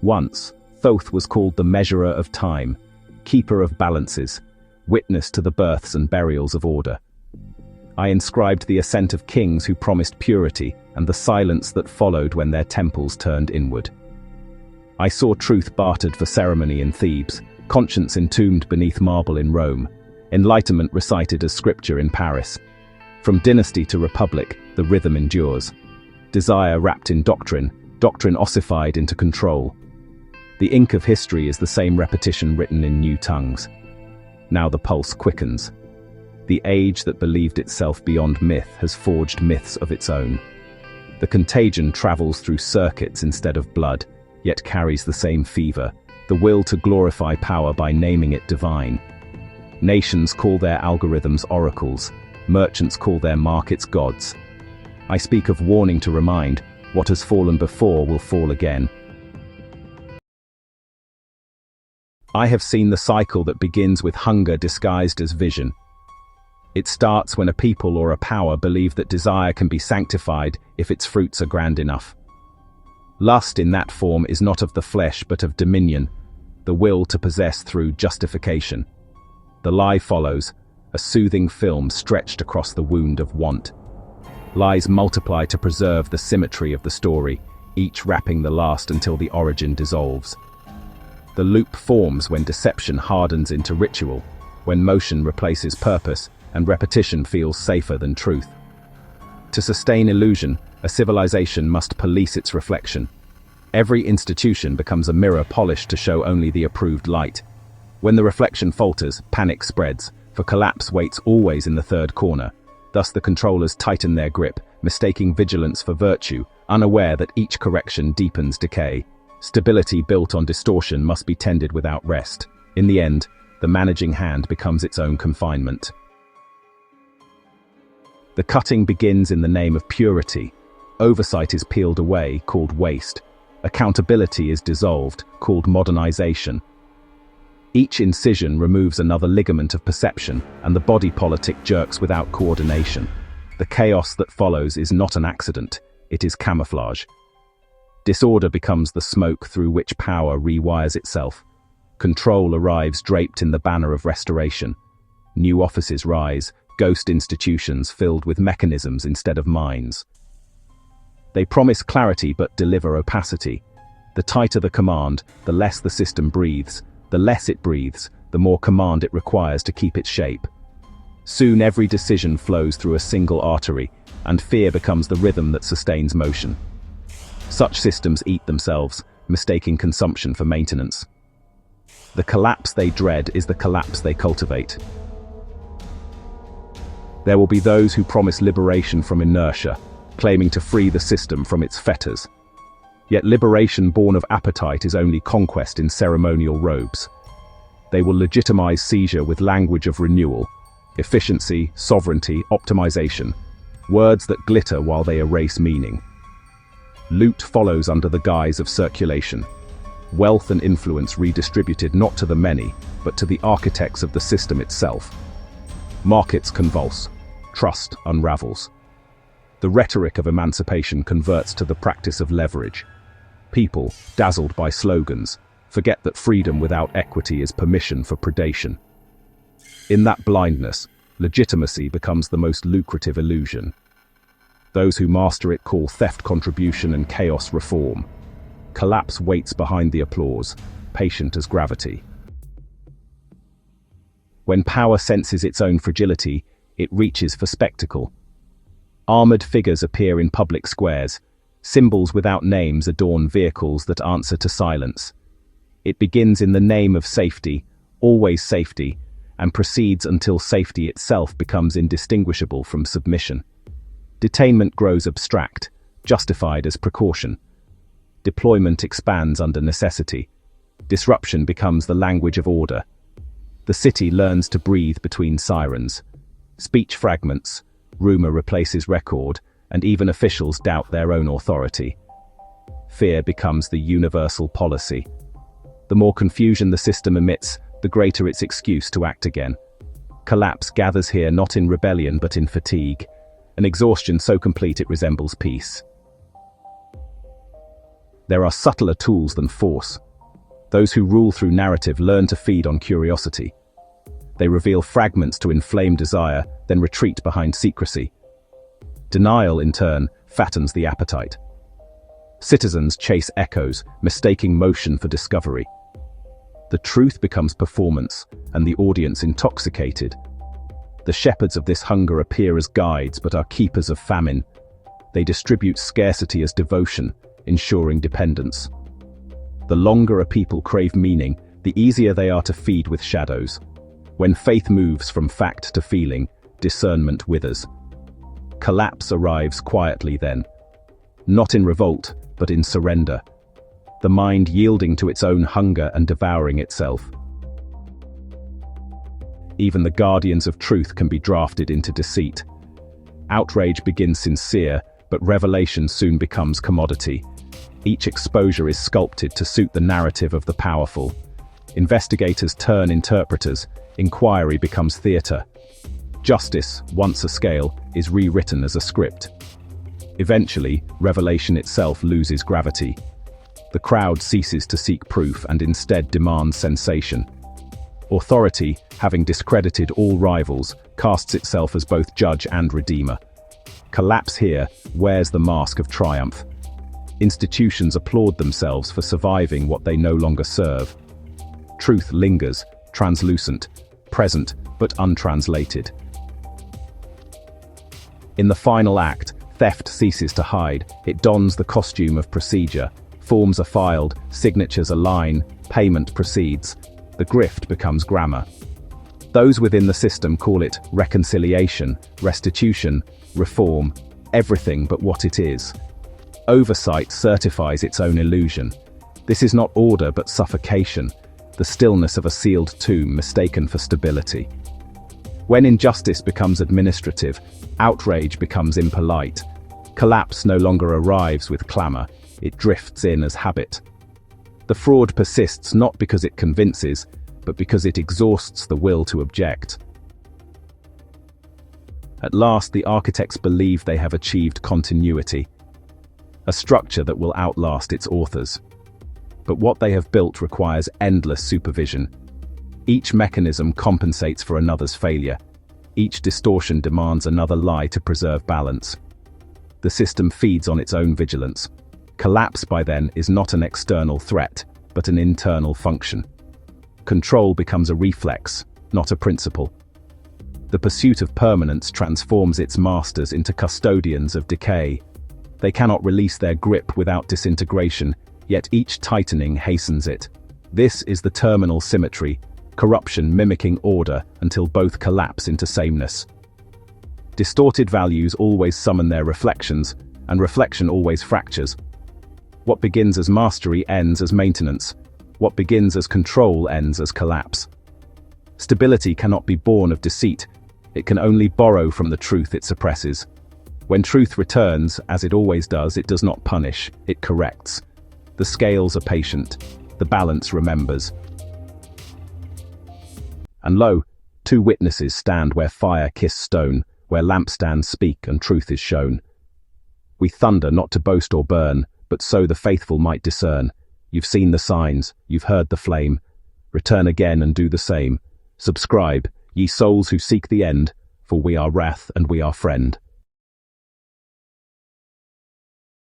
Once, Thoth was called the measurer of time, keeper of balances, witness to the births and burials of order. I inscribed the ascent of kings who promised purity and the silence that followed when their temples turned inward. I saw truth bartered for ceremony in Thebes, conscience entombed beneath marble in Rome, enlightenment recited as scripture in Paris. From dynasty to republic, the rhythm endures. Desire wrapped in doctrine, doctrine ossified into control. The ink of history is the same repetition written in new tongues. Now the pulse quickens. The age that believed itself beyond myth has forged myths of its own. The contagion travels through circuits instead of blood, yet carries the same fever, the will to glorify power by naming it divine. Nations call their algorithms oracles, merchants call their markets gods. I speak of warning to remind, what has fallen before will fall again. I have seen the cycle that begins with hunger disguised as vision. It starts when a people or a power believe that desire can be sanctified if its fruits are grand enough. Lust in that form is not of the flesh but of dominion, the will to possess through justification. The lie follows, a soothing film stretched across the wound of want. Lies multiply to preserve the symmetry of the story, each wrapping the last until the origin dissolves. The loop forms when deception hardens into ritual, when motion replaces purpose, and repetition feels safer than truth. To sustain illusion, a civilization must police its reflection. Every institution becomes a mirror polished to show only the approved light. When the reflection falters, panic spreads, for collapse waits always in the third corner. Thus the controllers tighten their grip, mistaking vigilance for virtue, unaware that each correction deepens decay. Stability built on distortion must be tended without rest. In the end, the managing hand becomes its own confinement. The cutting begins in the name of purity. Oversight is peeled away, called waste. Accountability is dissolved, called modernization. Each incision removes another ligament of perception, and the body politic jerks without coordination. The chaos that follows is not an accident, it is camouflage. Disorder becomes the smoke through which power rewires itself. Control arrives draped in the banner of restoration. New offices rise, ghost institutions filled with mechanisms instead of minds. They promise clarity but deliver opacity. The tighter the command, the less the system breathes. The less it breathes, the more command it requires to keep its shape. Soon every decision flows through a single artery, and fear becomes the rhythm that sustains motion. Such systems eat themselves, mistaking consumption for maintenance. The collapse they dread is the collapse they cultivate. There will be those who promise liberation from inertia, claiming to free the system from its fetters. Yet liberation born of appetite is only conquest in ceremonial robes. They will legitimize seizure with language of renewal, efficiency, sovereignty, optimization, words that glitter while they erase meaning. Loot follows under the guise of circulation. Wealth and influence redistributed not to the many, but to the architects of the system itself. Markets convulse. Trust unravels. The rhetoric of emancipation converts to the practice of leverage. People, dazzled by slogans, forget that freedom without equity is permission for predation. In that blindness, legitimacy becomes the most lucrative illusion. Those who master it call theft contribution and chaos reform. Collapse waits behind the applause, patient as gravity. When power senses its own fragility, it reaches for spectacle. Armored figures appear in public squares. Symbols without names adorn vehicles that answer to silence. It begins in the name of safety, always safety, and proceeds until safety itself becomes indistinguishable from submission. Detainment grows abstract, justified as precaution. Deployment expands under necessity. Disruption becomes the language of order. The city learns to breathe between sirens. Speech fragments, rumor replaces record, and even officials doubt their own authority. Fear becomes the universal policy. The more confusion the system emits, the greater its excuse to act again. Collapse gathers here not in rebellion but in fatigue, an exhaustion so complete it resembles peace. There are subtler tools than force. Those who rule through narrative learn to feed on curiosity. They reveal fragments to inflame desire, then retreat behind secrecy. Denial, in turn, fattens the appetite. Citizens chase echoes, mistaking motion for discovery. The truth becomes performance, and the audience intoxicated. The shepherds of this hunger appear as guides but are keepers of famine. They distribute scarcity as devotion, ensuring dependence. The longer a people crave meaning, the easier they are to feed with shadows. When faith moves from fact to feeling, discernment withers. Collapse arrives quietly then. Not in revolt, but in surrender. The mind yielding to its own hunger and devouring itself. Even the guardians of truth can be drafted into deceit. Outrage begins sincere, but revelation soon becomes commodity. Each exposure is sculpted to suit the narrative of the powerful. Investigators turn interpreters, inquiry becomes theatre. Justice, once a scale, is rewritten as a script. Eventually, revelation itself loses gravity. The crowd ceases to seek proof and instead demands sensation. Authority, having discredited all rivals, casts itself as both judge and redeemer. Collapse here wears the mask of triumph. Institutions applaud themselves for surviving what they no longer serve. Truth lingers, translucent, present, but untranslated. In the final act, theft ceases to hide. It dons the costume of procedure. Forms are filed, signatures align, payment proceeds. The grift becomes grammar. Those within the system call it reconciliation, restitution, reform, everything but what it is. Oversight certifies its own illusion. This is not order but suffocation, the stillness of a sealed tomb mistaken for stability. When injustice becomes administrative, outrage becomes impolite. Collapse no longer arrives with clamor, it drifts in as habit. The fraud persists not because it convinces, but because it exhausts the will to object. At last, the architects believe they have achieved continuity, a structure that will outlast its authors. But what they have built requires endless supervision. Each mechanism compensates for another's failure. Each distortion demands another lie to preserve balance. The system feeds on its own vigilance. Collapse, by then, is not an external threat, but an internal function. Control becomes a reflex, not a principle. The pursuit of permanence transforms its masters into custodians of decay. They cannot release their grip without disintegration, yet each tightening hastens it. This is the terminal symmetry, corruption mimicking order until both collapse into sameness. Distorted values always summon their reflections, and reflection always fractures. What begins as mastery ends as maintenance. What begins as control ends as collapse. Stability cannot be born of deceit. It can only borrow from the truth it suppresses. When truth returns, as it always does not punish, it corrects. The scales are patient. The balance remembers. And lo, two witnesses stand where fire kiss stone, where lampstands speak and truth is shown. We thunder not to boast or burn, but so the faithful might discern. You've seen the signs, you've heard the flame. Return again and do the same. Subscribe, ye souls who seek the end, for we are wrath and we are friend.